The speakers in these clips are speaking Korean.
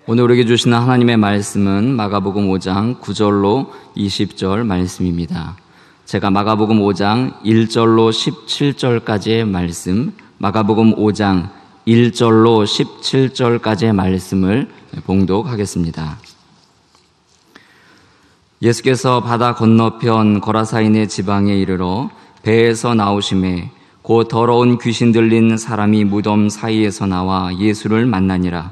오늘 우리에게 주시는 하나님의 말씀은 마가복음 5장 9절로 20절 말씀입니다. 제가 마가복음 5장 1절로 17절까지의 말씀, 마가복음 5장 1절로 17절까지의 말씀을 봉독하겠습니다. 예수께서 바다 건너편 거라사인의 지방에 이르러 배에서 나오심에 곧 더러운 귀신 들린 사람이 무덤 사이에서 나와 예수를 만나니라.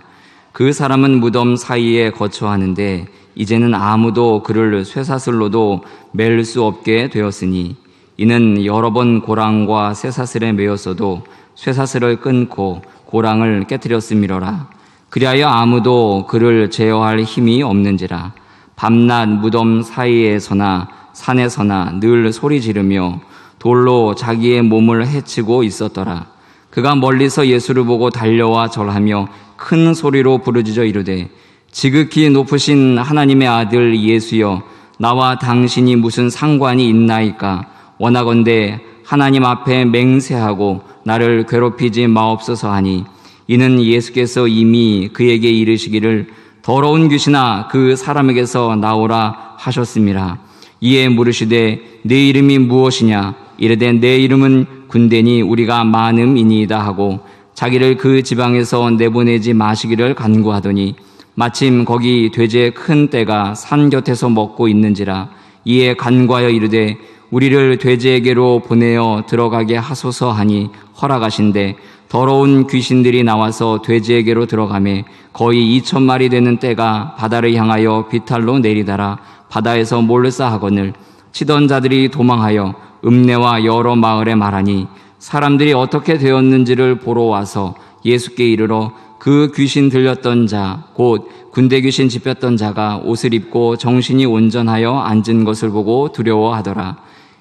그 사람은 무덤 사이에 거처하는데 이제는 아무도 그를 쇠사슬로도 맬 수 없게 되었으니 이는 여러 번 고랑과 쇠사슬에 매였어도 쇠사슬을 끊고 고랑을 깨뜨렸음이로라. 그리하여 아무도 그를 제어할 힘이 없는지라. 밤낮 무덤 사이에서나 산에서나 늘 소리 지르며 돌로 자기의 몸을 해치고 있었더라. 그가 멀리서 예수를 보고 달려와 절하며 큰 소리로 부르짖어 이르되 지극히 높으신 하나님의 아들 예수여, 나와 당신이 무슨 상관이 있나이까? 원하건대 하나님 앞에 맹세하고 나를 괴롭히지 마옵소서 하니, 이는 예수께서 이미 그에게 이르시기를 더러운 귀신아 그 사람에게서 나오라 하셨음이라. 이에 물으시되 네 이름이 무엇이냐? 이르되 내 이름은 군대니 우리가 많음이니이다 하고 자기를 그 지방에서 내보내지 마시기를 간구하더니 마침 거기 돼지의 큰 떼가 산 곁에서 먹고 있는지라. 이에 간구하여 이르되 우리를 돼지에게로 보내어 들어가게 하소서 하니 허락하신대 더러운 귀신들이 나와서 돼지에게로 들어가매 거의 2,000마리 되는 떼가 바다를 향하여 비탈로 내리다라 바다에서 몰려싸하거늘 치던 자들이 도망하여 읍내와 여러 마을에 말하니 사람들이 어떻게 되었는지를 보러 와서 예수께 이르러 그 귀신 들렸던 자 곧 군대 귀신 짚혔던 자가 옷을 입고 정신이 온전하여 앉은 것을 보고 두려워하더라.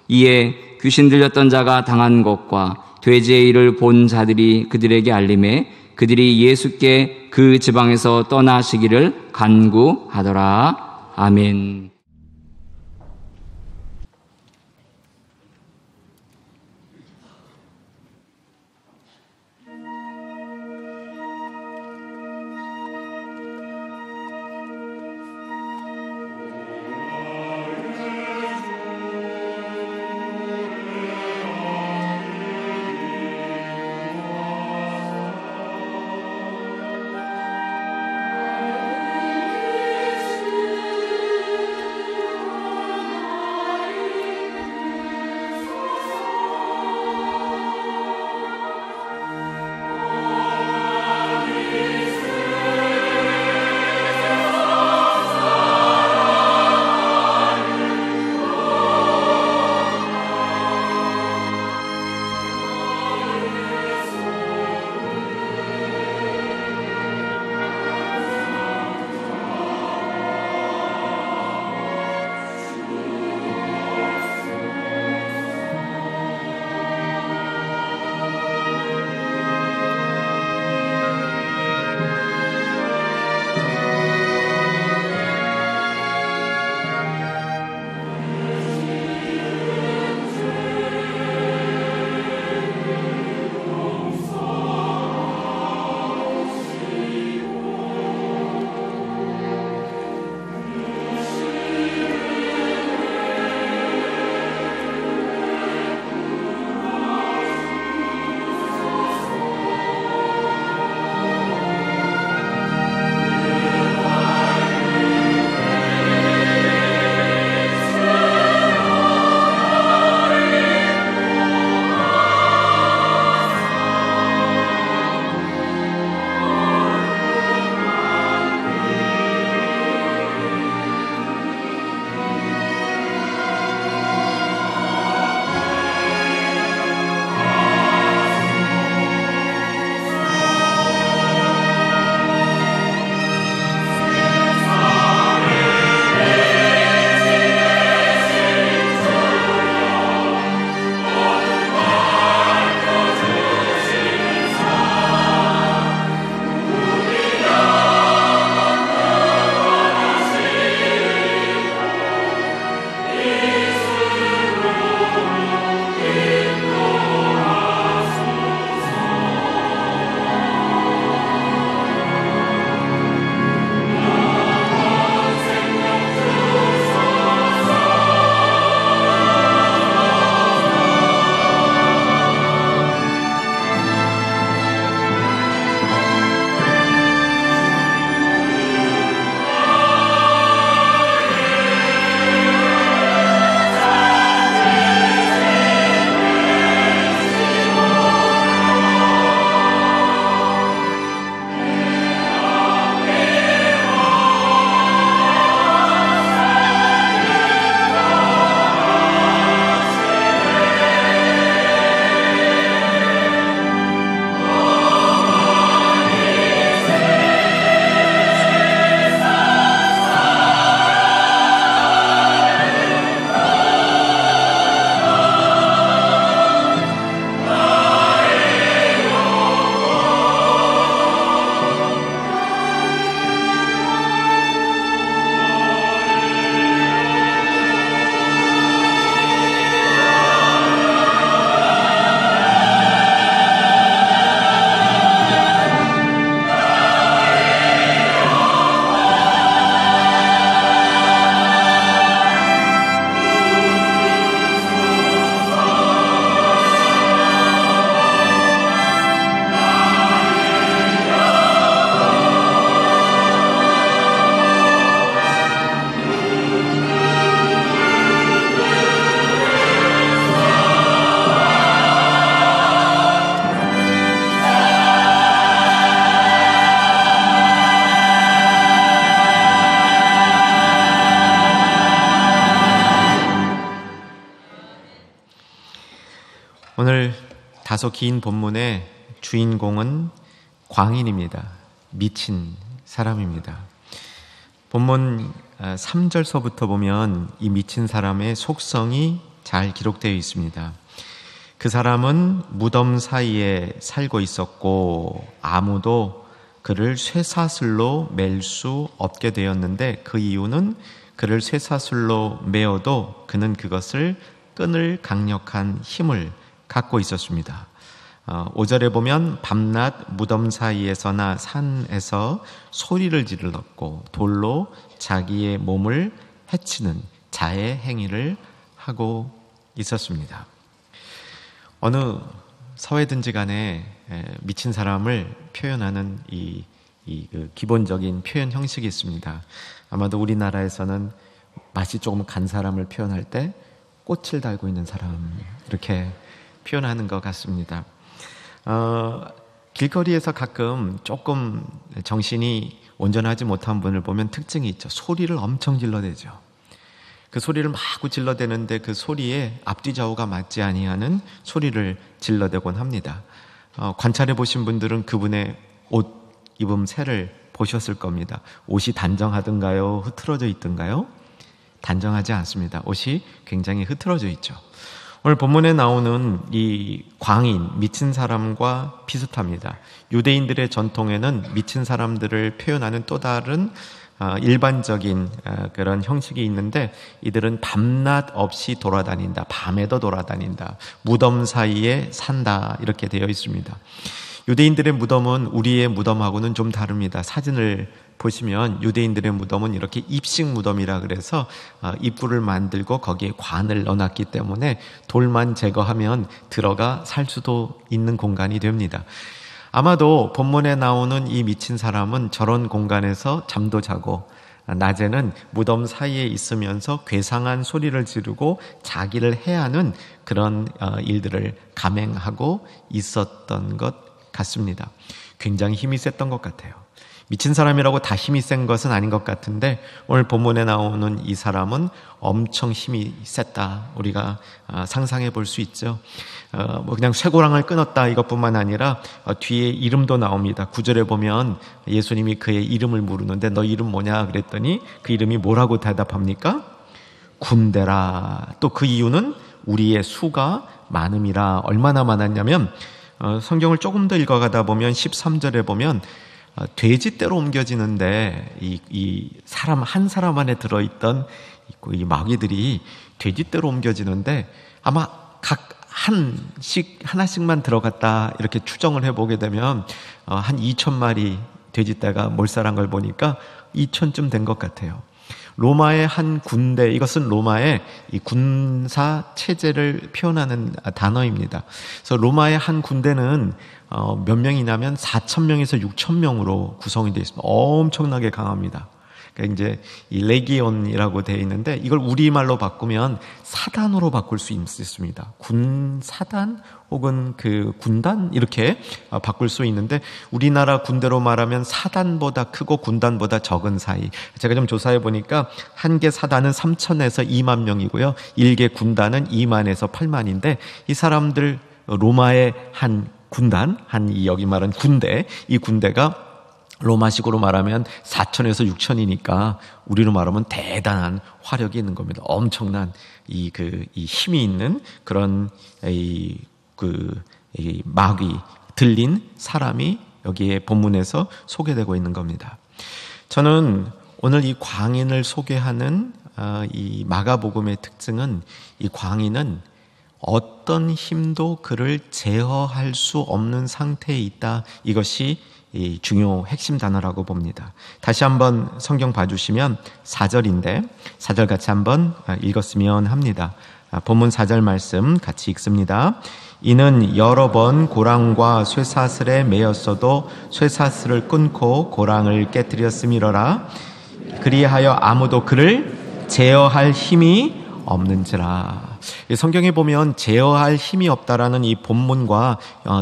이에 귀신 들렸던 자가 당한 것과 돼지의 일을 본 자들이 그들에게 알림해 그들이 예수께 그 지방에서 떠나시기를 간구하더라. 아멘. 다소 긴 본문의 주인공은 광인입니다. 미친 사람입니다. 본문 3절서부터 보면 이 미친 사람의 속성이 잘 기록되어 있습니다. 그 사람은 무덤 사이에 살고 있었고 아무도 그를 쇠사슬로 맬 수 없게 되었는데, 그 이유는 그를 쇠사슬로 메어도 그는 그것을 끊을 강력한 힘을 갖고 있었습니다. 5절에 보면 밤낮 무덤 사이에서나 산에서 소리를 질렀고 돌로 자기의 몸을 해치는 자해 행위를 하고 있었습니다. 어느 사회든지 간에 미친 사람을 표현하는 그 기본적인 표현 형식이 있습니다. 아마도 우리나라에서는 맛이 조금 간 사람을 표현할 때 꽃을 달고 있는 사람, 이렇게 표현하는 것 같습니다. 길거리에서 가끔 조금 정신이 온전하지 못한 분을 보면 특징이 있죠. 소리를 엄청 질러대죠. 그 소리를 마구 질러대는데 그 소리에 앞뒤 좌우가 맞지 아니하는 소리를 질러대곤 합니다. 관찰해 보신 분들은 그분의 옷 입음새를 보셨을 겁니다. 옷이 단정하든가요? 흐트러져 있든가요? 단정하지 않습니다. 옷이 굉장히 흐트러져 있죠. 오늘 본문에 나오는 이 광인, 미친 사람과 비슷합니다. 유대인들의 전통에는 미친 사람들을 표현하는 또 다른 일반적인 그런 형식이 있는데, 이들은 밤낮 없이 돌아다닌다, 밤에도 돌아다닌다, 무덤 사이에 산다, 이렇게 되어 있습니다. 유대인들의 무덤은 우리의 무덤하고는 좀 다릅니다. 사진을 보시면 유대인들의 무덤은 이렇게 입식 무덤이라 그래서 입구를 만들고 거기에 관을 넣어놨기 때문에 돌만 제거하면 들어가 살 수도 있는 공간이 됩니다. 아마도 본문에 나오는 이 미친 사람은 저런 공간에서 잠도 자고 낮에는 무덤 사이에 있으면서 괴상한 소리를 지르고 자기를 해하는 그런 일들을 감행하고 있었던 것 같습니다. 굉장히 힘이 셌던 것 같아요. 미친 사람이라고 다 힘이 센 것은 아닌 것 같은데, 오늘 본문에 나오는 이 사람은 엄청 힘이 셌다, 우리가 상상해 볼 수 있죠. 그냥 쇠고랑을 끊었다 이것뿐만 아니라 뒤에 이름도 나옵니다. 9절에 보면 예수님이 그의 이름을 물으는데 너 이름 뭐냐 그랬더니 그 이름이 뭐라고 대답합니까? 군대라. 또 그 이유는 우리의 수가 많음이라. 얼마나 많았냐면 성경을 조금 더 읽어가다 보면 13절에 보면 돼지떼로 옮겨지는데 이 사람 한 사람 안에 들어있던 이 마귀들이 돼지떼로 옮겨지는데 아마 각 하나씩만 들어갔다 이렇게 추정을 해보게 되면 한 2,000마리 돼지떼가 몰살한 걸 보니까 2,000쯤 된 것 같아요. 로마의 한 군대, 이것은 로마의 이 군사 체제를 표현하는 단어입니다. 그래서 로마의 한 군대는 몇 명이냐면 4,000명에서 6,000명으로 구성이 되어 있습니다. 엄청나게 강합니다. 그러니까 이제 이 레기온이라고 되어 있는데 이걸 우리말로 바꾸면 사단으로 바꿀 수 있습니다. 군사단 혹은 그 군단 이렇게 바꿀 수 있는데, 우리나라 군대로 말하면 사단보다 크고 군단보다 적은 사이. 제가 좀 조사해 보니까 한 개 사단은 3,000에서 2만 명이고요. 1개 군단은 2만에서 8만인데 이 사람들 로마의 한 군단, 여기 말한 군대, 이 군대가 로마식으로 말하면 4,000에서 6,000이니까 우리로 말하면 대단한 화력이 있는 겁니다. 엄청난 이 힘이 있는 그런 마귀 들린 사람이 여기에 본문에서 소개되고 있는 겁니다. 저는 오늘 이 광인을 소개하는 이 마가복음의 특징은, 이 광인은 어떤 힘도 그를 제어할 수 없는 상태에 있다. 이것이 이 중요 핵심 단어라고 봅니다. 다시 한번 성경 봐주시면 4절인데 4절 같이 한번 읽었으면 합니다. 본문 4절 말씀 같이 읽습니다. 이는 여러 번 고랑과 쇠사슬에 매였어도 쇠사슬을 끊고 고랑을 깨뜨렸음이러라. 그리하여 아무도 그를 제어할 힘이 없는지라. 성경에 보면 제어할 힘이 없다라는 이 본문과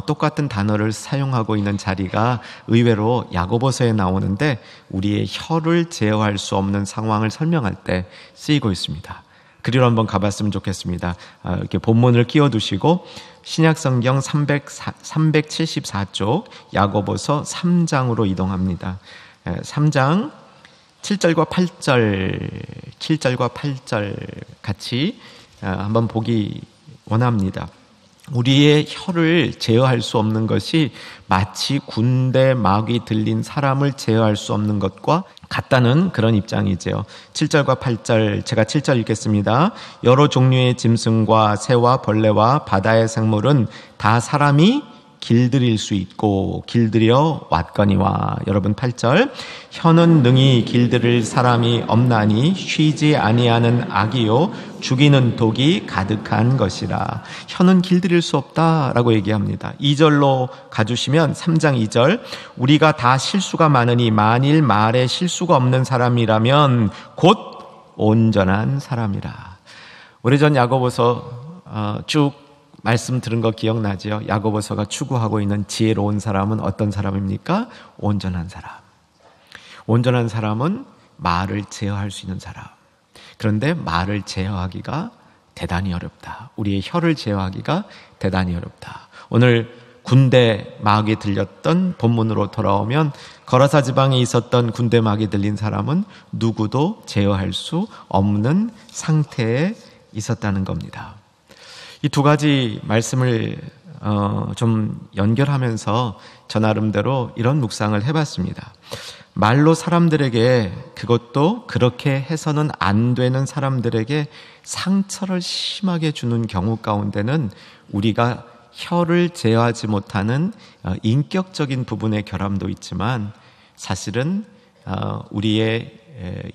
똑같은 단어를 사용하고 있는 자리가 의외로 야고보서에 나오는데, 우리의 혀를 제어할 수 없는 상황을 설명할 때 쓰이고 있습니다. 그리로 한번 가봤으면 좋겠습니다. 이렇게 본문을 끼워두시고 신약성경 374쪽 야고보서 3장으로 이동합니다. 3장 7절과 8절 같이 한번 보기 원합니다. 우리의 혀를 제어할 수 없는 것이 마치 군대 막이 들린 사람을 제어할 수 없는 것과 같다는 그런 입장이지요. 7절과 8절, 제가 7절 읽겠습니다. 여러 종류의 짐승과 새와 벌레와 바다의 생물은 다 사람이 길들일 수 있고 길들여 왔거니와. 여러분 8절, 혀는 능히 길들일 사람이 없나니 쉬지 아니하는 악이요 죽이는 독이 가득한 것이라. 혀는 길들일 수 없다라고 얘기합니다. 2절로 가주시면 3장 2절, 우리가 다 실수가 많으니 만일 말에 실수가 없는 사람이라면 곧 온전한 사람이라. 오래전 야고보서 쭉 말씀 들은 거 기억나지요? 야고보서가 추구하고 있는 지혜로운 사람은 어떤 사람입니까? 온전한 사람. 온전한 사람은 말을 제어할 수 있는 사람. 그런데 말을 제어하기가 대단히 어렵다. 우리의 혀를 제어하기가 대단히 어렵다. 오늘 군대 막이 들렸던 본문으로 돌아오면 거라사 지방에 있었던 군대 막이 들린 사람은 누구도 제어할 수 없는 상태에 있었다는 겁니다. 이 두 가지 말씀을 좀 연결하면서 저 나름대로 이런 묵상을 해봤습니다. 말로 사람들에게, 그것도 그렇게 해서는 안 되는 사람들에게 상처를 심하게 주는 경우 가운데는 우리가 혀를 제어하지 못하는 인격적인 부분의 결함도 있지만 사실은 우리의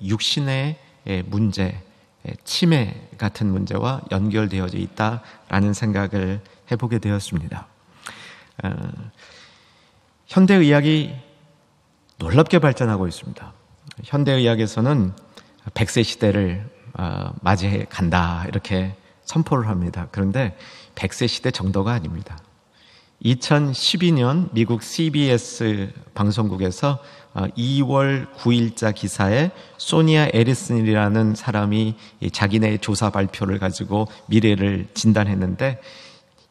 육신의 문제, 치매 같은 문제와 연결되어져 있다라는 생각을 해보게 되었습니다. 현대의학이 놀랍게 발전하고 있습니다. 현대의학에서는 100세 시대를 맞이해 간다 이렇게 선포를 합니다. 그런데 100세 시대 정도가 아닙니다. 2012년 미국 CBS 방송국에서 2월 9일자 기사에 소니아 에리슨이라는 사람이 자기네 조사 발표를 가지고 미래를 진단했는데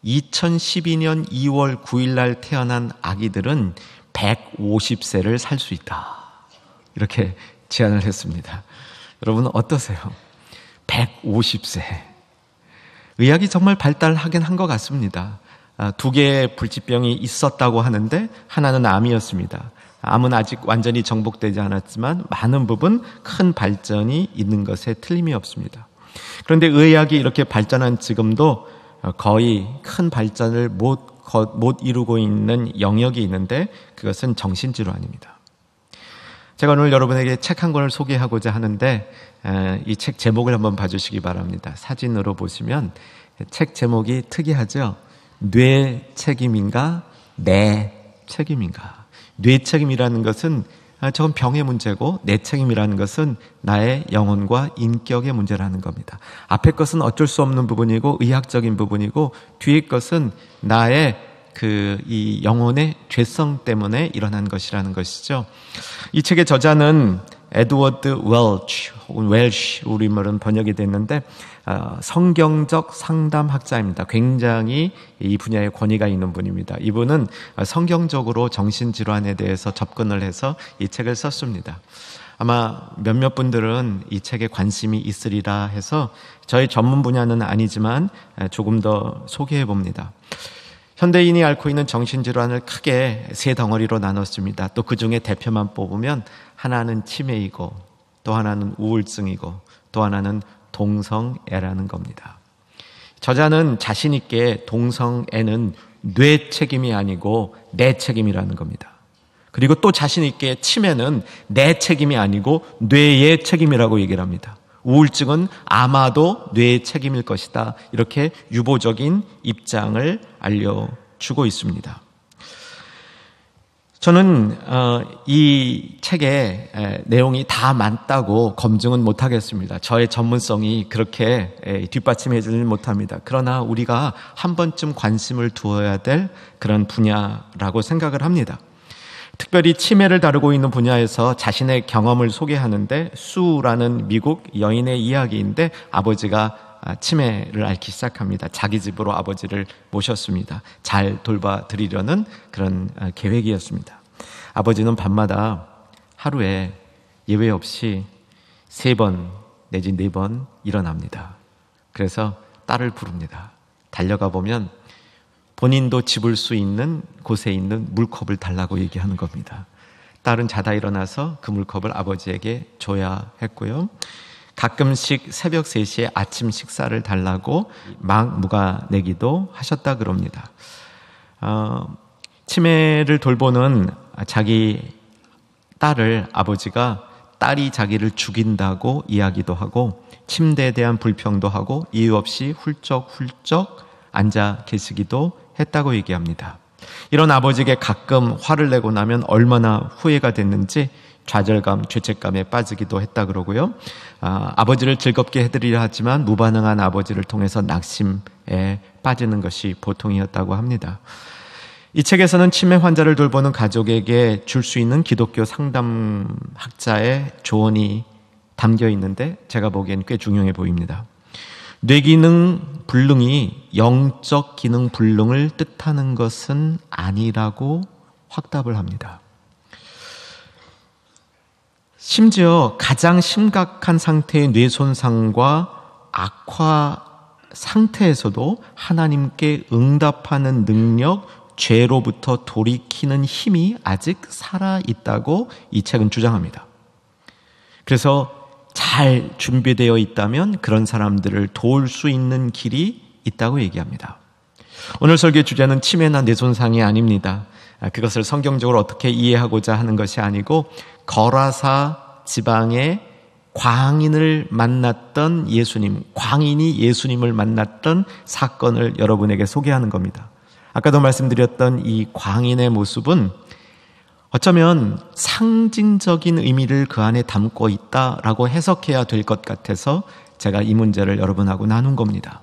2012년 2월 9일 날 태어난 아기들은 150세를 살 수 있다. 이렇게 제안을 했습니다. 여러분 어떠세요? 150세. 의학이 정말 발달하긴 한 것 같습니다. 두 개의 불치병이 있었다고 하는데 하나는 암이었습니다. 암은 아직 완전히 정복되지 않았지만 많은 부분 큰 발전이 있는 것에 틀림이 없습니다. 그런데 의학이 이렇게 발전한 지금도 거의 큰 발전을 못 이루고 있는 영역이 있는데 그것은 정신질환입니다. 제가 오늘 여러분에게 책 한 권을 소개하고자 하는데 이 책 제목을 한번 봐주시기 바랍니다. 사진으로 보시면 책 제목이 특이하죠? 뇌 책임인가? 내 책임인가? 뇌 책임이라는 것은 저건 병의 문제고 내 책임이라는 것은 나의 영혼과 인격의 문제라는 겁니다. 앞에 것은 어쩔 수 없는 부분이고 의학적인 부분이고 뒤에 것은 나의 이 영혼의 죄성 때문에 일어난 것이라는 것이죠. 이 책의 저자는 에드워드 웰치, 혹은 웰시 우리말은 번역이 됐는데 성경적 상담학자입니다. 굉장히 이 분야에 권위가 있는 분입니다. 이분은 성경적으로 정신질환에 대해서 접근을 해서 이 책을 썼습니다. 아마 몇몇 분들은 이 책에 관심이 있으리라 해서 저의 전문 분야는 아니지만 조금 더 소개해 봅니다. 현대인이 앓고 있는 정신질환을 크게 세 덩어리로 나눴습니다. 또 그 중에 대표만 뽑으면 하나는 치매이고 또 하나는 우울증이고 또 하나는 동성애라는 겁니다. 저자는 자신 있게 동성애는 뇌 책임이 아니고 내 책임이라는 겁니다. 그리고 또 자신 있게 치매는 내 책임이 아니고 뇌의 책임이라고 얘기를 합니다. 우울증은 아마도 뇌의 책임일 것이다. 이렇게 유보적인 입장을 알려주고 있습니다. 저는 이 책의 내용이 다 맞다고 검증은 못하겠습니다. 저의 전문성이 그렇게 뒷받침해주지 못합니다. 그러나 우리가 한 번쯤 관심을 두어야 될 그런 분야라고 생각을 합니다. 특별히 치매를 다루고 있는 분야에서 자신의 경험을 소개하는데, 수라는 미국 여인의 이야기인데 아버지가 치매를 앓기 시작합니다. 자기 집으로 아버지를 모셨습니다. 잘 돌봐드리려는 그런 계획이었습니다. 아버지는 밤마다 하루에 예외 없이 3번 내지 4번 일어납니다. 그래서 딸을 부릅니다. 달려가 보면 본인도 집을 수 있는 곳에 있는 물컵을 달라고 얘기하는 겁니다. 딸은 자다 일어나서 그 물컵을 아버지에게 줘야 했고요. 가끔씩 새벽 3시에 아침 식사를 달라고 막 묵아내기도 하셨다 그럽니다. 치매를 돌보는 자기 딸을 아버지가 딸이 자기를 죽인다고 이야기도 하고, 침대에 대한 불평도 하고, 이유 없이 훌쩍훌쩍 앉아 계시기도 했다고 얘기합니다. 이런 아버지에게 가끔 화를 내고 나면 얼마나 후회가 됐는지 좌절감, 죄책감에 빠지기도 했다 그러고요. 아버지를 즐겁게 해드리려 하지만 무반응한 아버지를 통해서 낙심에 빠지는 것이 보통이었다고 합니다. 이 책에서는 치매 환자를 돌보는 가족에게 줄 수 있는 기독교 상담학자의 조언이 담겨 있는데 제가 보기엔 꽤 중요해 보입니다. 뇌기능 불능이 영적 기능 불능을 뜻하는 것은 아니라고 확답을 합니다. 심지어 가장 심각한 상태의 뇌 손상과 악화 상태에서도 하나님께 응답하는 능력, 죄로부터 돌이키는 힘이 아직 살아있다고 이 책은 주장합니다. 그래서 잘 준비되어 있다면 그런 사람들을 도울 수 있는 길이 있다고 얘기합니다. 오늘 설교의 주제는 치매나 뇌손상이 아닙니다. 그것을 성경적으로 어떻게 이해하고자 하는 것이 아니고, 거라사 지방의 광인을 만났던 예수님, 광인이 예수님을 만났던 사건을 여러분에게 소개하는 겁니다. 아까도 말씀드렸던 이 광인의 모습은 어쩌면 상징적인 의미를 그 안에 담고 있다라고 해석해야 될 것 같아서 제가 이 문제를 여러분하고 나눈 겁니다.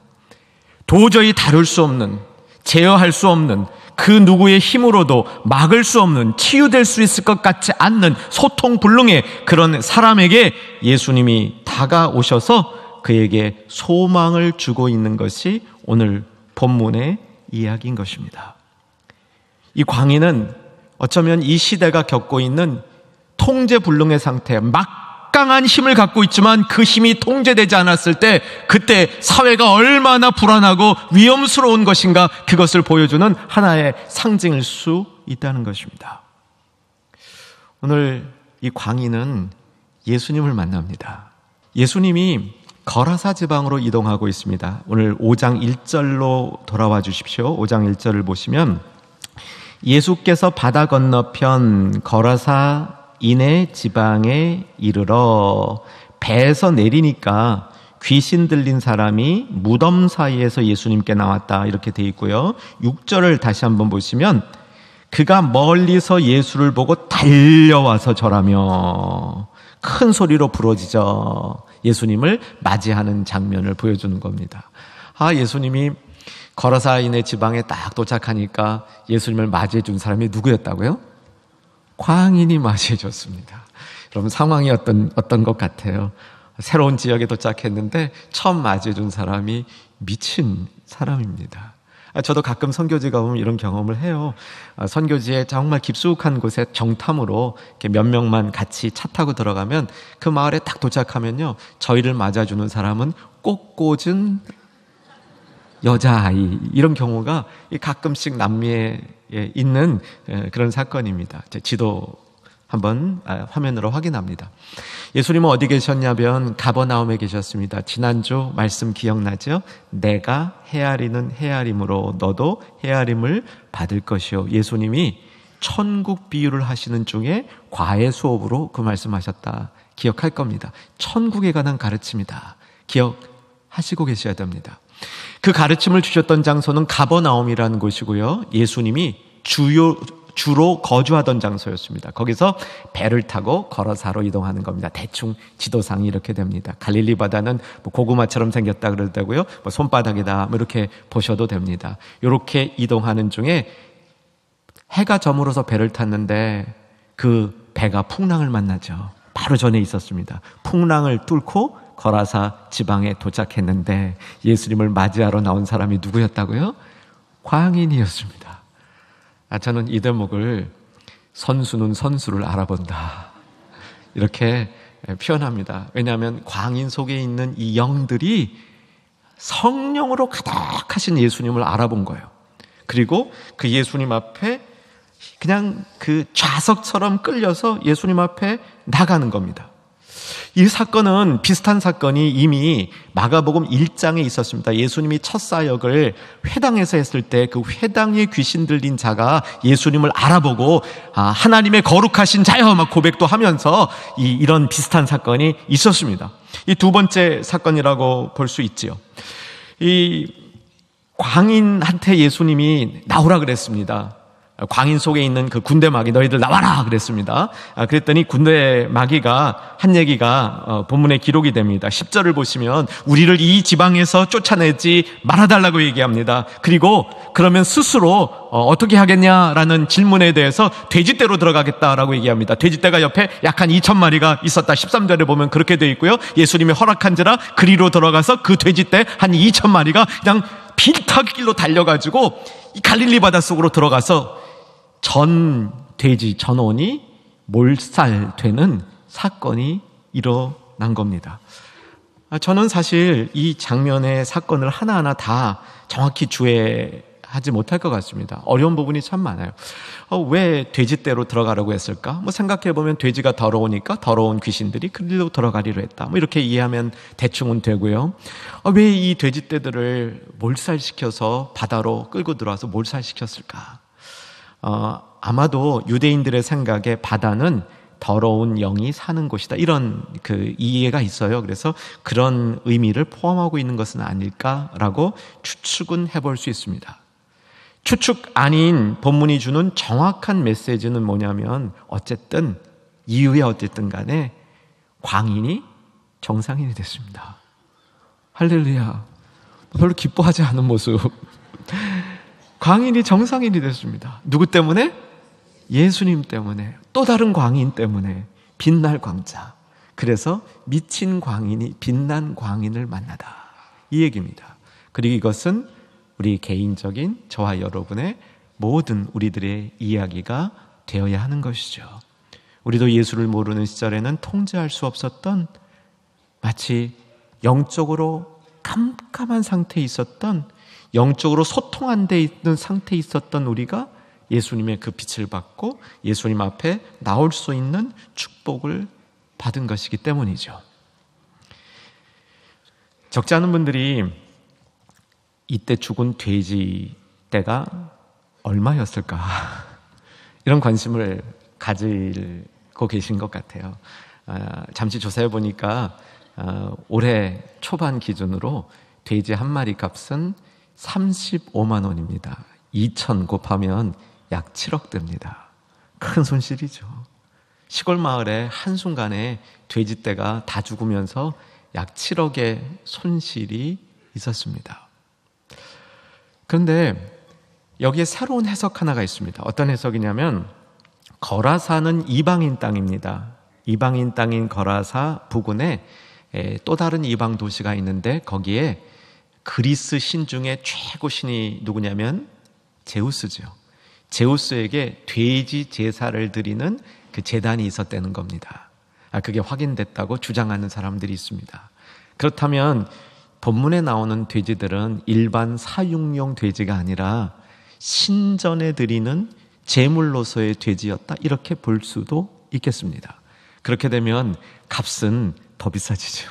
도저히 다룰 수 없는, 제어할 수 없는, 그 누구의 힘으로도 막을 수 없는, 치유될 수 있을 것 같지 않는 소통불능의 그런 사람에게 예수님이 다가오셔서 그에게 소망을 주고 있는 것이 오늘 본문의 이야기인 것입니다. 이 광인은 어쩌면 이 시대가 겪고 있는 통제불능의 상태, 막강한 힘을 갖고 있지만 그 힘이 통제되지 않았을 때 그때 사회가 얼마나 불안하고 위험스러운 것인가, 그것을 보여주는 하나의 상징일 수 있다는 것입니다. 오늘 이 광인은 예수님을 만납니다. 예수님이 거라사 지방으로 이동하고 있습니다. 오늘 5장 1절로 돌아와 주십시오. 5장 1절을 보시면, 예수께서 바다 건너편 거라사인의 지방에 이르러 배에서 내리니까 귀신 들린 사람이 무덤 사이에서 예수님께 나왔다, 이렇게 돼 있고요. 6절을 다시 한번 보시면, 그가 멀리서 예수를 보고 달려와서 절하며 큰 소리로 부르짖어 예수님을 맞이하는 장면을 보여주는 겁니다. 예수님이 거라사인의 지방에 딱 도착하니까 예수님을 맞이해 준 사람이 누구였다고요? 광인이 맞이해 줬습니다. 여러분, 상황이 어떤 것 같아요? 새로운 지역에 도착했는데 처음 맞이해 준 사람이 미친 사람입니다. 저도 가끔 선교지 가보면 이런 경험을 해요. 선교지에 정말 깊숙한 곳에 정탐으로 이렇게 몇 명만 같이 차 타고 들어가면 그 마을에 딱 도착하면요, 저희를 맞아주는 사람은 꽃꽂은 여자아이, 이런 경우가 가끔씩 남미에 있는 그런 사건입니다. 지도 한번 화면으로 확인합니다. 예수님은 어디 계셨냐면 가버나움에 계셨습니다. 지난주 말씀 기억나죠? 내가 헤아리는 헤아림으로 너도 헤아림을 받을 것이요. 예수님이 천국 비유를 하시는 중에 과외 수업으로 그 말씀하셨다. 기억할 겁니다. 천국에 관한 가르침이다. 기억하시고 계셔야 됩니다. 그 가르침을 주셨던 장소는 가버나움이라는 곳이고요. 예수님이 주로 거주하던 장소였습니다. 거기서 배를 타고 걸어사로 이동하는 겁니다. 대충 지도상이 이렇게 됩니다. 갈릴리 바다는 고구마처럼 생겼다 그러다고요. 손바닥이다, 이렇게 보셔도 됩니다. 이렇게 이동하는 중에 해가 저물어서 배를 탔는데 그 배가 풍랑을 만나죠. 바로 전에 있었습니다. 풍랑을 뚫고 거라사 지방에 도착했는데 예수님을 맞이하러 나온 사람이 누구였다고요? 광인이었습니다. 저는 이 대목을 선수는 선수를 알아본다, 이렇게 표현합니다. 왜냐하면 광인 속에 있는 이 영들이 성령으로 가득하신 예수님을 알아본 거예요. 그리고 그 예수님 앞에 그냥 그 좌석처럼 끌려서 예수님 앞에 나가는 겁니다. 이 사건은, 비슷한 사건이 이미 마가복음 1장에 있었습니다. 예수님이 첫 사역을 회당에서 했을 때 그 회당에 귀신 들린 자가 예수님을 알아보고 하나님의 거룩하신 자여 막 고백도 하면서 이런 비슷한 사건이 있었습니다. 이 두 번째 사건이라고 볼 수 있지요. 이 광인한테 예수님이 나오라 그랬습니다. 광인 속에 있는 그 군대 마귀, 너희들 나와라 그랬습니다. 그랬더니 군대 마귀가 한 얘기가 본문에 기록이 됩니다. 10절을 보시면 우리를 이 지방에서 쫓아내지 말아달라고 얘기합니다. 그리고 그러면 스스로 어떻게 하겠냐라는 질문에 대해서 돼지떼로 들어가겠다라고 얘기합니다. 돼지떼가 옆에 약 한 2,000마리가 있었다. 13절에 보면 그렇게 되어 있고요. 예수님이 허락한지라 그리로 들어가서 그 돼지떼 한 2,000마리가 그냥 빌타길로 달려가지고 이 갈릴리 바닷속으로 들어가서 전 돼지 전원이 몰살되는 사건이 일어난 겁니다. 저는 사실 이 장면의 사건을 하나하나 다 정확히 주의하지 못할 것 같습니다. 어려운 부분이 참 많아요. 왜 돼지떼로 들어가라고 했을까? 생각해보면 돼지가 더러우니까 더러운 귀신들이 그리로 들어가리로 했다. 이렇게 이해하면 대충은 되고요. 왜 이 돼지떼들을 몰살시켜서 바다로 끌고 들어와서 몰살시켰을까? 아마도 유대인들의 생각에 바다는 더러운 영이 사는 곳이다, 이런 그 이해가 있어요. 그래서 그런 의미를 포함하고 있는 것은 아닐까라고 추측은 해볼 수 있습니다. 추측 아닌 본문이 주는 정확한 메시지는 뭐냐면, 어쨌든 이유에 어쨌든 간에 광인이 정상인이 됐습니다. 할렐루야. 별로 기뻐하지 않은 모습. 광인이 정상인이 됐습니다. 누구 때문에? 예수님 때문에. 또 다른 광인 때문에. 빛날 광자. 그래서 미친 광인이 빛난 광인을 만나다, 이 얘기입니다. 그리고 이것은 우리 개인적인 저와 여러분의 모든 우리들의 이야기가 되어야 하는 것이죠. 우리도 예수를 모르는 시절에는 통제할 수 없었던, 마치 영적으로 깜깜한 상태에 있었던, 영적으로 소통 안 돼 있는 상태에 있었던 우리가 예수님의 그 빛을 받고 예수님 앞에 나올 수 있는 축복을 받은 것이기 때문이죠. 적지 않은 분들이 이때 죽은 돼지 떼가 얼마였을까, 이런 관심을 가지고 계신 것 같아요. 잠시 조사해 보니까 올해 초반 기준으로 돼지 한 마리 값은 35만 원입니다. 2천 곱하면 약 7억 됩니다. 큰 손실이죠. 시골 마을에 한순간에 돼지떼가 다 죽으면서 약 7억의 손실이 있었습니다. 그런데 여기에 새로운 해석 하나가 있습니다. 어떤 해석이냐면, 거라사는 이방인 땅입니다. 이방인 땅인 거라사 부근에 또 다른 이방 도시가 있는데, 거기에 그리스 신 중에 최고 신이 누구냐면 제우스죠. 제우스에게 돼지 제사를 드리는 그 제단이 있었다는 겁니다. 그게 확인됐다고 주장하는 사람들이 있습니다. 그렇다면 본문에 나오는 돼지들은 일반 사육용 돼지가 아니라 신전에 드리는 제물로서의 돼지였다, 이렇게 볼 수도 있겠습니다. 그렇게 되면 값은 더 비싸지죠.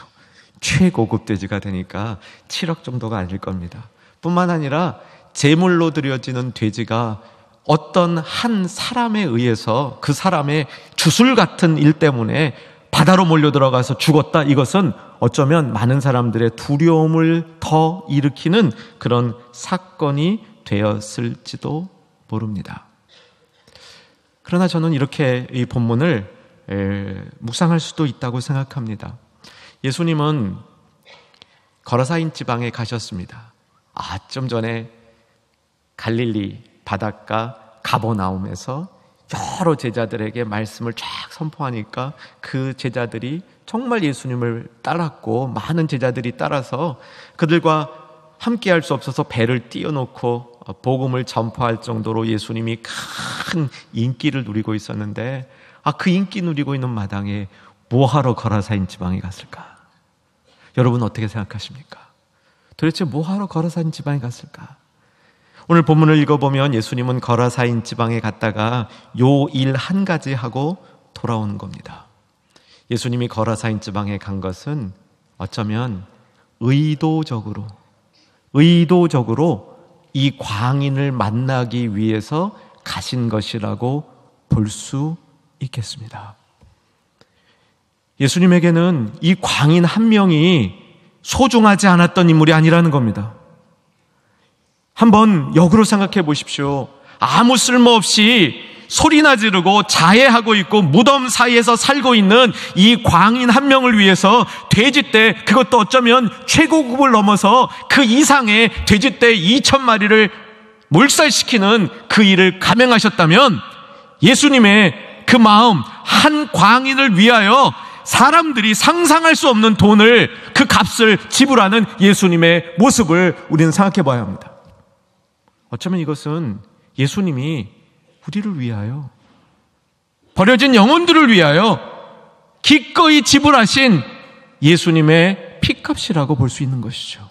최고급 돼지가 되니까 7억 정도가 아닐 겁니다. 뿐만 아니라 제물로 드려지는 돼지가 어떤 한 사람에 의해서 그 사람의 주술 같은 일 때문에 바다로 몰려 들어가서 죽었다, 이것은 어쩌면 많은 사람들의 두려움을 더 일으키는 그런 사건이 되었을지도 모릅니다. 그러나 저는 이렇게 이 본문을 묵상할 수도 있다고 생각합니다. 예수님은 거라사인 지방에 가셨습니다. 좀 전에 갈릴리 바닷가 가버나움에서 여러 제자들에게 말씀을 쫙 선포하니까 그 제자들이 정말 예수님을 따랐고 많은 제자들이 따라서 그들과 함께할 수 없어서 배를 띄워놓고 복음을 전파할 정도로 예수님이 큰 인기를 누리고 있었는데 그 인기 누리고 있는 마당에 뭐하러 거라사인 지방에 갔을까? 여러분 어떻게 생각하십니까? 도대체 뭐하러 거라사인 지방에 갔을까? 오늘 본문을 읽어보면 예수님은 거라사인 지방에 갔다가 요 일 한 가지 하고 돌아오는 겁니다. 예수님이 거라사인 지방에 간 것은 어쩌면 의도적으로 이 광인을 만나기 위해서 가신 것이라고 볼 수 있겠습니다. 예수님에게는 이 광인 한 명이 소중하지 않았던 인물이 아니라는 겁니다. 한번 역으로 생각해 보십시오. 아무 쓸모없이 소리나 지르고 자해하고 있고 무덤 사이에서 살고 있는 이 광인 한 명을 위해서 돼지떼, 그것도 어쩌면 최고급을 넘어서 그 이상의 돼지떼 2,000마리를 몰살시키는 그 일을 감행하셨다면 예수님의 그 마음, 한 광인을 위하여 사람들이 상상할 수 없는 돈을, 그 값을 지불하는 예수님의 모습을 우리는 생각해 봐야 합니다. 어쩌면 이것은 예수님이 우리를 위하여, 버려진 영혼들을 위하여 기꺼이 지불하신 예수님의 피값이라고 볼 수 있는 것이죠.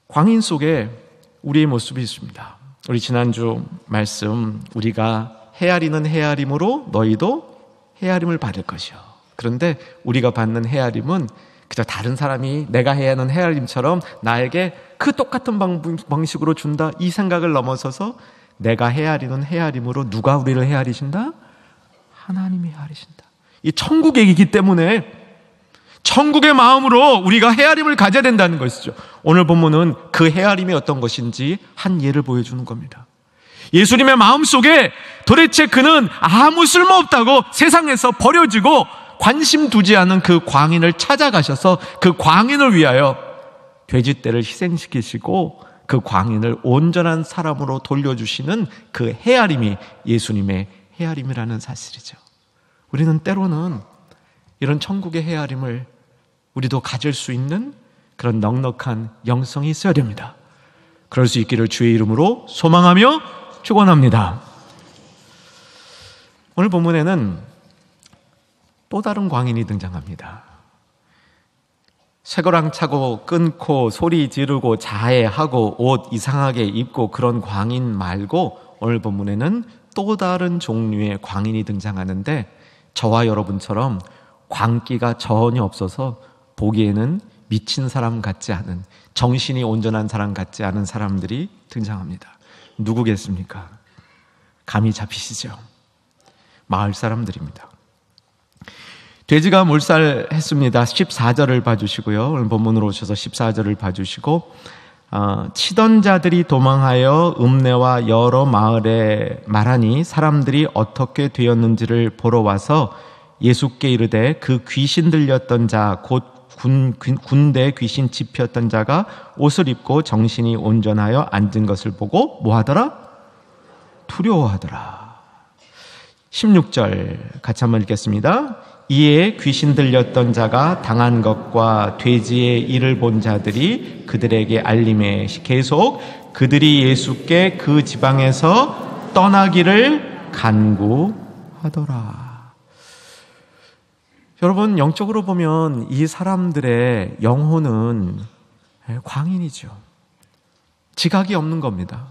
광인 속에 우리의 모습이 있습니다. 우리 지난주 말씀, 우리가 헤아리는 헤아림으로 너희도 헤아림을 받을 것이요. 그런데 우리가 받는 헤아림은 그저 다른 사람이 내가 해야 하는 헤아림처럼 나에게 그 똑같은 방식으로 준다, 이 생각을 넘어서서 내가 헤아리는 헤아림으로 누가 우리를 헤아리신다? 하나님이 헤아리신다. 이 천국의 얘기이기 때문에 천국의 마음으로 우리가 헤아림을 가져야 된다는 것이죠. 오늘 본문은 그 헤아림이 어떤 것인지 한 예를 보여주는 겁니다. 예수님의 마음속에 도대체 그는 아무 쓸모없다고 세상에서 버려지고 관심 두지 않은 그 광인을 찾아가셔서 그 광인을 위하여 돼지떼를 희생시키시고 그 광인을 온전한 사람으로 돌려주시는 그 헤아림이 예수님의 헤아림이라는 사실이죠. 우리는 때로는 이런 천국의 헤아림을 우리도 가질 수 있는 그런 넉넉한 영성이 있어야 됩니다. 그럴 수 있기를 주의 이름으로 소망하며 축원합니다. 오늘 본문에는 또 다른 광인이 등장합니다. 쇠고랑 차고 끊고 소리 지르고 자해하고 옷 이상하게 입고 그런 광인 말고 오늘 본문에는 또 다른 종류의 광인이 등장하는데 저와 여러분처럼 광기가 전혀 없어서 보기에는 미친 사람 같지 않은, 정신이 온전한 사람 같지 않은 사람들이 등장합니다. 누구겠습니까? 감이 잡히시죠? 마을 사람들입니다. 돼지가 몰살했습니다. 14절을 봐주시고요. 오늘 본문으로 오셔서 14절을 봐주시고, 치던 자들이 도망하여 읍내와 여러 마을에 말하니 사람들이 어떻게 되었는지를 보러 와서 예수께 이르되 그 귀신 들렸던 자, 곧 군대 귀신 집혔던 자가 옷을 입고 정신이 온전하여 앉은 것을 보고 뭐하더라? 두려워하더라. 16절 같이 한번 읽겠습니다. 이에 귀신 들렸던 자가 당한 것과 돼지의 일을 본 자들이 그들에게 알림해 계속 그들이 예수께 그 지방에서 떠나기를 간구하더라. 여러분, 영적으로 보면 이 사람들의 영혼은 광인이죠. 지각이 없는 겁니다.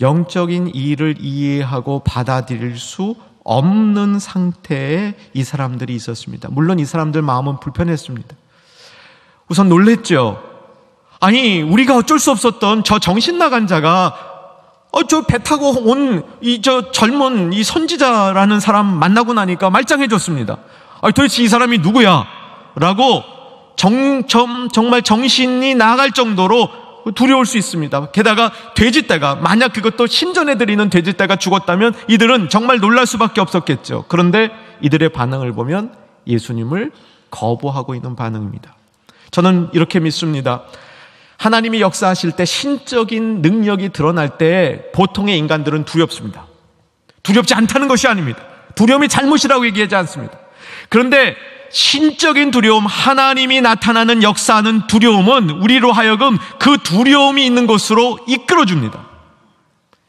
영적인 일을 이해하고 받아들일 수 없는 상태에 이 사람들이 있었습니다. 물론 이 사람들 마음은 불편했습니다. 우선 놀랬죠. 아니, 우리가 어쩔 수 없었던 저 정신 나간 자가 저 배 타고 온 저 젊은 이 선지자라는 사람 만나고 나니까 말짱해졌습니다. 도대체 이 사람이 누구야? 라고 정말 정신이 나갈 정도로 두려울 수 있습니다. 게다가 돼지떼가, 만약 그것도 신전에 드리는 돼지떼가 죽었다면 이들은 정말 놀랄 수밖에 없었겠죠. 그런데 이들의 반응을 보면 예수님을 거부하고 있는 반응입니다. 저는 이렇게 믿습니다. 하나님이 역사하실 때 신적인 능력이 드러날 때 보통의 인간들은 두렵습니다. 두렵지 않다는 것이 아닙니다. 두려움이 잘못이라고 얘기하지 않습니다. 그런데 신적인 두려움, 하나님이 나타나는 역사하는 두려움은 우리로 하여금 그 두려움이 있는 곳으로 이끌어줍니다.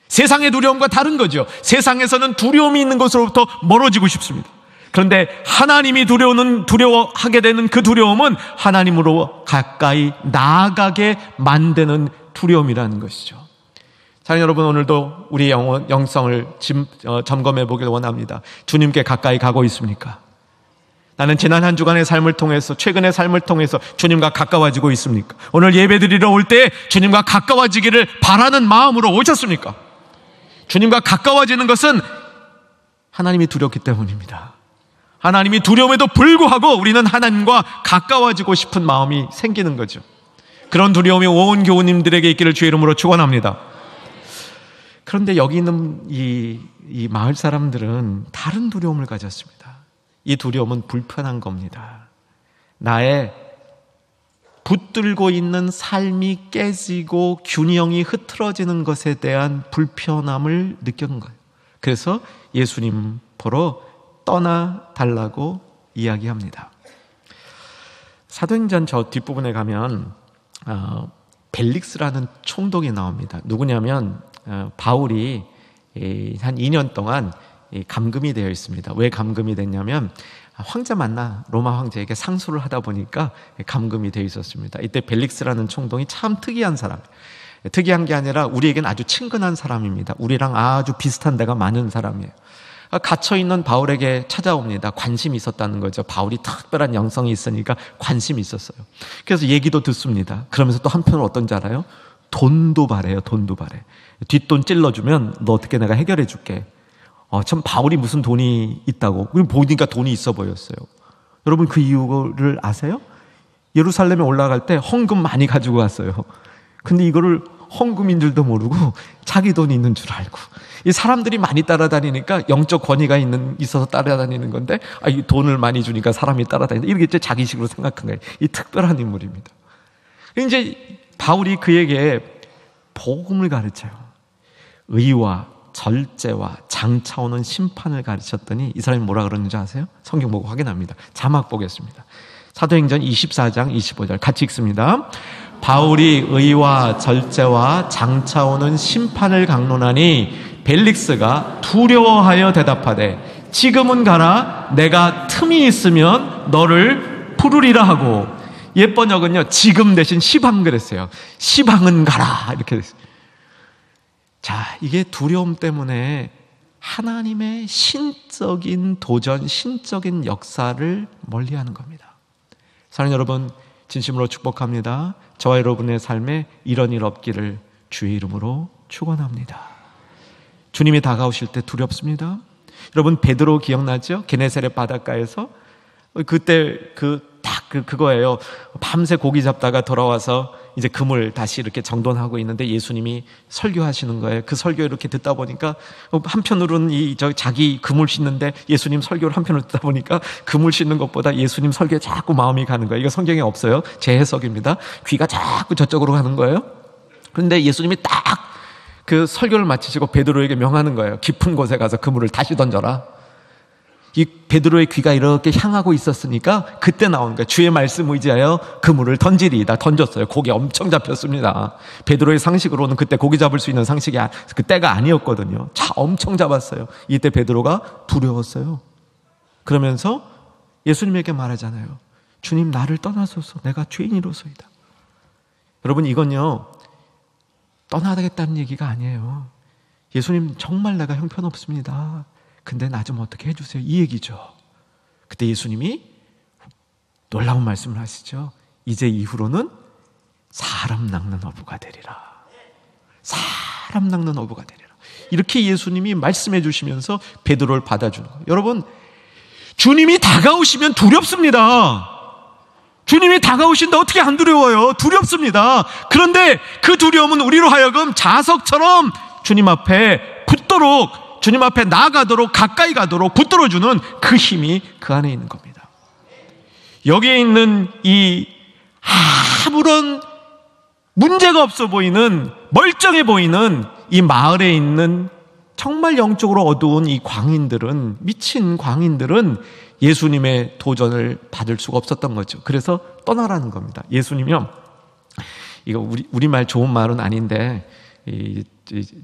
세상의 두려움과 다른 거죠. 세상에서는 두려움이 있는 곳으로부터 멀어지고 싶습니다. 그런데 하나님이 두려워하게 되는 그 두려움은 하나님으로 가까이 나아가게 만드는 두려움이라는 것이죠. 사랑하는 여러분, 오늘도 우리의 영성을 점검해 보길 원합니다. 주님께 가까이 가고 있습니까? 나는 지난 한 주간의 삶을 통해서, 최근의 삶을 통해서 주님과 가까워지고 있습니까? 오늘 예배드리러 올 때 주님과 가까워지기를 바라는 마음으로 오셨습니까? 주님과 가까워지는 것은 하나님이 두렵기 때문입니다. 하나님이 두려움에도 불구하고 우리는 하나님과 가까워지고 싶은 마음이 생기는 거죠. 그런 두려움이 온 교우님들에게 있기를 주의 이름으로 축원합니다. 그런데 여기 있는 이 마을 사람들은 다른 두려움을 가졌습니다. 이 두려움은 불편한 겁니다. 나의 붙들고 있는 삶이 깨지고 균형이 흐트러지는 것에 대한 불편함을 느끼는 거예요. 그래서 예수님 보러 떠나달라고 이야기합니다. 사도행전 저 뒷부분에 가면 벨릭스라는 총독이 나옵니다. 누구냐면 바울이 한 2년 동안 감금이 되어 있습니다. 왜 감금이 됐냐면 황제 만나 로마 황제에게 상소를 하다 보니까 감금이 되어 있었습니다. 이때 벨릭스라는 총독이 참 특이한 사람이에요. 특이한 게 아니라 우리에겐 아주 친근한 사람입니다. 우리랑 아주 비슷한 데가 많은 사람이에요. 갇혀있는 바울에게 찾아옵니다. 관심이 있었다는 거죠. 바울이 특별한 영성이 있으니까 관심이 있었어요. 그래서 얘기도 듣습니다. 그러면서 또 한편으로 어떤지 알아요? 돈도 바래요. 돈도 바래. 뒷돈 찔러주면 너 어떻게 내가 해결해 줄게. 참 바울이 무슨 돈이 있다고. 보니까 돈이 있어 보였어요. 여러분 그 이유를 아세요? 예루살렘에 올라갈 때 헌금 많이 가지고 갔어요. 근데 이거를 헌금인 줄도 모르고 자기 돈이 있는 줄 알고, 이 사람들이 많이 따라다니니까 영적 권위가 있어서 따라다니는 건데, 이 돈을 많이 주니까 사람이 따라다닌다, 이렇게 이제 자기식으로 생각한 거예요. 이 특별한 인물입니다. 이제 바울이 그에게 복음을 가르쳐요. 의와 절제와 장차 오는 심판을 가르쳤더니 이 사람이 뭐라 그러는지 아세요? 성경 보고 확인합니다. 자막 보겠습니다. 사도행전 24장 25절 같이 읽습니다. 바울이 의와 절제와 장차 오는 심판을 강론하니 벨릭스가 두려워하여 대답하되 지금은 가라, 내가 틈이 있으면 너를 부르리라 하고. 옛 번역은요 지금 대신 시방 그랬어요. 시방은 가라 이렇게 됐어요. 자, 이게 두려움 때문에 하나님의 신적인 도전, 신적인 역사를 멀리하는 겁니다. 사랑하는 여러분, 진심으로 축복합니다. 저와 여러분의 삶에 이런 일 없기를 주의 이름으로 축원합니다. 주님이 다가오실 때 두렵습니다. 여러분 베드로 기억나죠? 게네사렛 바닷가에서 그때 그거예요. 밤새 고기 잡다가 돌아와서 이제 그물 다시 이렇게 정돈하고 있는데 예수님이 설교하시는 거예요. 그 설교 이렇게 듣다 보니까 한편으로는 자기 그물 씻는데 예수님 설교를 한편으로 듣다 보니까 그물 씻는 것보다 예수님 설교에 자꾸 마음이 가는 거예요. 이거 성경에 없어요. 제 해석입니다. 귀가 자꾸 저쪽으로 가는 거예요. 그런데 예수님이 딱 그 설교를 마치시고 베드로에게 명하는 거예요. 깊은 곳에 가서 그물을 다시 던져라. 이 베드로의 귀가 이렇게 향하고 있었으니까 그때 나오는 거예요. 주의 말씀 의지하여 그물을 던지리이다. 던졌어요. 고기 엄청 잡혔습니다. 베드로의 상식으로는 그때 고기 잡을 수 있는 상식이 그때가 아니었거든요. 엄청 잡았어요. 이때 베드로가 두려웠어요. 그러면서 예수님에게 말하잖아요. 주님, 나를 떠나소서, 내가 죄인이로소이다. 여러분, 이건요 떠나겠다는 얘기가 아니에요. 예수님, 정말 내가 형편없습니다. 근데 나 좀 어떻게 해주세요, 이 얘기죠. 그때 예수님이 놀라운 말씀을 하시죠. 이제 이후로는 사람 낚는 어부가 되리라. 사람 낚는 어부가 되리라. 이렇게 예수님이 말씀해 주시면서 베드로를 받아주는 거예요. 여러분, 주님이 다가오시면 두렵습니다. 주님이 다가오신다 어떻게 안 두려워요? 두렵습니다. 그런데 그 두려움은 우리로 하여금 자석처럼 주님 앞에 붙도록, 주님 앞에 나아가도록, 가까이 가도록 붙들어주는 그 힘이 그 안에 있는 겁니다. 여기에 있는 이 아무런 문제가 없어 보이는, 멀쩡해 보이는 이 마을에 있는 정말 영적으로 어두운 이 광인들은, 미친 광인들은 예수님의 도전을 받을 수가 없었던 거죠. 그래서 떠나라는 겁니다. 예수님이요, 이거 우리말 좋은 말은 아닌데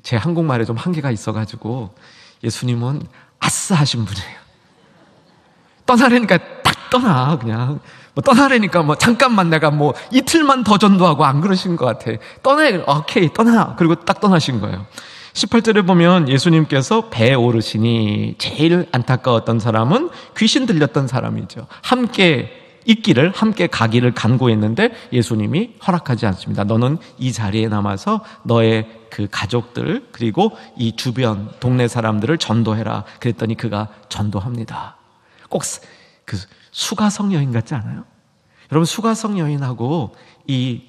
제 한국말에 좀 한계가 있어가지고, 예수님은 아싸하신 분이에요. 떠나라니까 딱 떠나. 그냥 뭐 떠나라니까 뭐 잠깐만 내가 뭐 이틀만 더 전도하고 안 그러신 것 같아. 떠나. 오케이, 떠나. 그리고 딱 떠나신 거예요. 18절에 보면 예수님께서 배에 오르시니 제일 안타까웠던 사람은 귀신 들렸던 사람이죠. 함께 있기를, 함께 가기를 간구했는데 예수님이 허락하지 않습니다. 너는 이 자리에 남아서 너의 그 가족들 그리고 이 주변 동네 사람들을 전도해라. 그랬더니 그가 전도합니다. 꼭 그 수가성 여인 같지 않아요? 여러분, 수가성 여인하고 이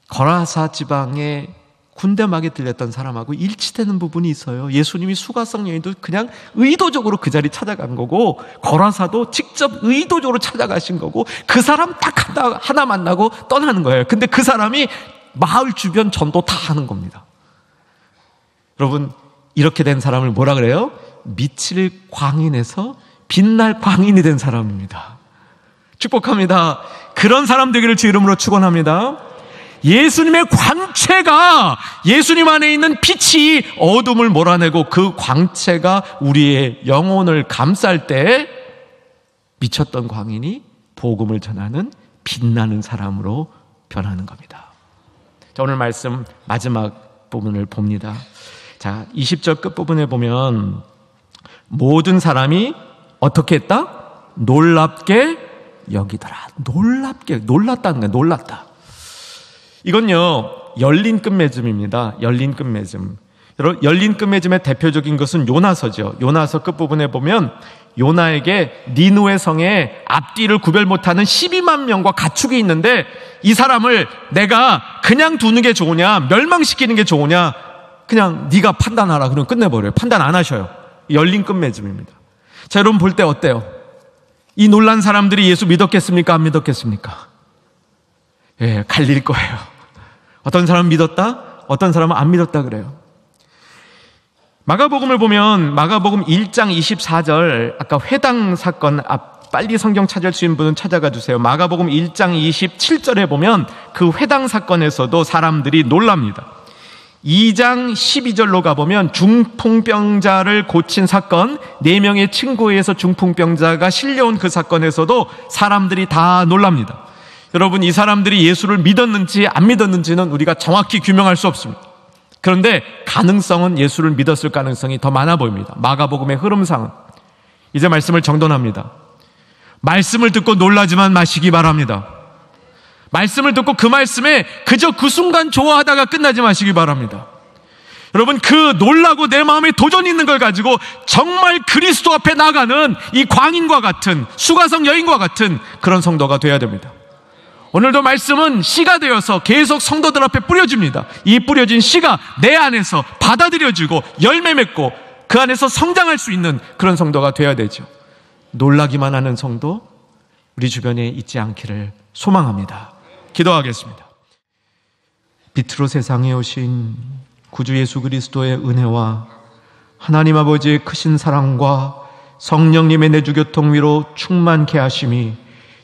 거라사 지방의 군대막에 들렸던 사람하고 일치되는 부분이 있어요. 예수님이 수가성 여인도 그냥 의도적으로 그 자리 찾아간 거고, 거라사도 직접 의도적으로 찾아가신 거고, 그 사람 딱 하나 만나고 떠나는 거예요. 근데 그 사람이 마을 주변 전도 다 하는 겁니다. 여러분, 이렇게 된 사람을 뭐라 그래요? 미칠 광인에서 빛날 광인이 된 사람입니다. 축복합니다. 그런 사람 되기를 주 이름으로 축원합니다. 예수님의 광채가, 예수님 안에 있는 빛이 어둠을 몰아내고 그 광채가 우리의 영혼을 감쌀 때 미쳤던 광인이 복음을 전하는 빛나는 사람으로 변하는 겁니다. 자, 오늘 말씀 마지막 부분을 봅니다. 자, 20절 끝부분에 보면 모든 사람이 어떻게 했다? 놀랍게 여기더라. 놀랐다는 거예요. 놀랐다. 이건요, 열린 끝맺음입니다. 열린 끝맺음. 여러분, 열린 끝맺음의 대표적인 것은 요나서죠. 요나서 끝부분에 보면 요나에게 니느웨 성의 앞뒤를 구별 못하는 12만 명과 가축이 있는데, 이 사람을 내가 그냥 두는 게 좋으냐, 멸망시키는 게 좋으냐, 그냥 네가 판단하라. 그러면 끝내버려요. 판단 안 하셔요. 열린 끝맺음입니다. 자, 여러분 볼 때 어때요? 이 놀란 사람들이 예수 믿었겠습니까? 안 믿었겠습니까? 예, 갈릴 거예요. 어떤 사람은 믿었다, 어떤 사람은 안 믿었다 그래요. 마가복음을 보면 마가복음 1장 24절, 아까 회당 사건, 빨리 성경 찾을 수 있는 분은 찾아가 주세요. 마가복음 1장 27절에 보면 그 회당 사건에서도 사람들이 놀랍니다. 2장 12절로 가보면 중풍병자를 고친 사건, 4명의 친구에 의해서 중풍병자가 실려온 그 사건에서도 사람들이 다 놀랍니다. 여러분, 이 사람들이 예수를 믿었는지 안 믿었는지는 우리가 정확히 규명할 수 없습니다. 그런데 가능성은 예수를 믿었을 가능성이 더 많아 보입니다. 마가복음의 흐름상은. 이제 말씀을 정돈합니다. 말씀을 듣고 놀라지만 마시기 바랍니다. 말씀을 듣고 그 말씀에 그저 그 순간 좋아하다가 끝나지 마시기 바랍니다. 여러분, 그 놀라고 내 마음에 도전이 있는 걸 가지고 정말 그리스도 앞에 나가는 이 광인과 같은, 수가성 여인과 같은 그런 성도가 돼야 됩니다. 오늘도 말씀은 씨가 되어서 계속 성도들 앞에 뿌려집니다. 이 뿌려진 씨가 내 안에서 받아들여지고 열매 맺고 그 안에서 성장할 수 있는 그런 성도가 돼야 되죠. 놀라기만 하는 성도 우리 주변에 있지 않기를 소망합니다. 기도하겠습니다. 빛으로 세상에 오신 구주 예수 그리스도의 은혜와 하나님 아버지의 크신 사랑과 성령님의 내주교통 위로 충만케 하심이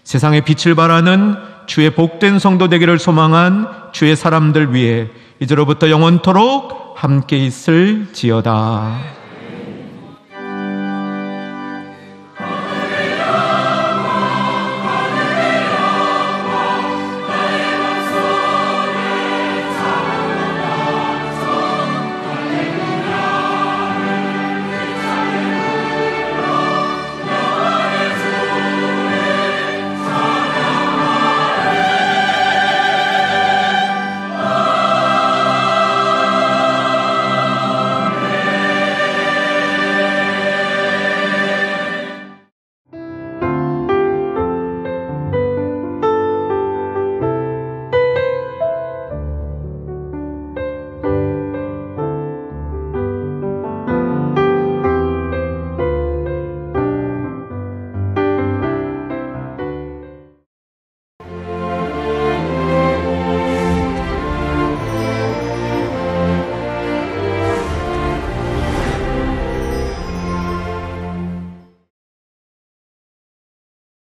세상의 빛을 발하는 주의 복된 성도 되기를 소망한 주의 사람들 위해 이제로부터 영원토록 함께 있을지어다.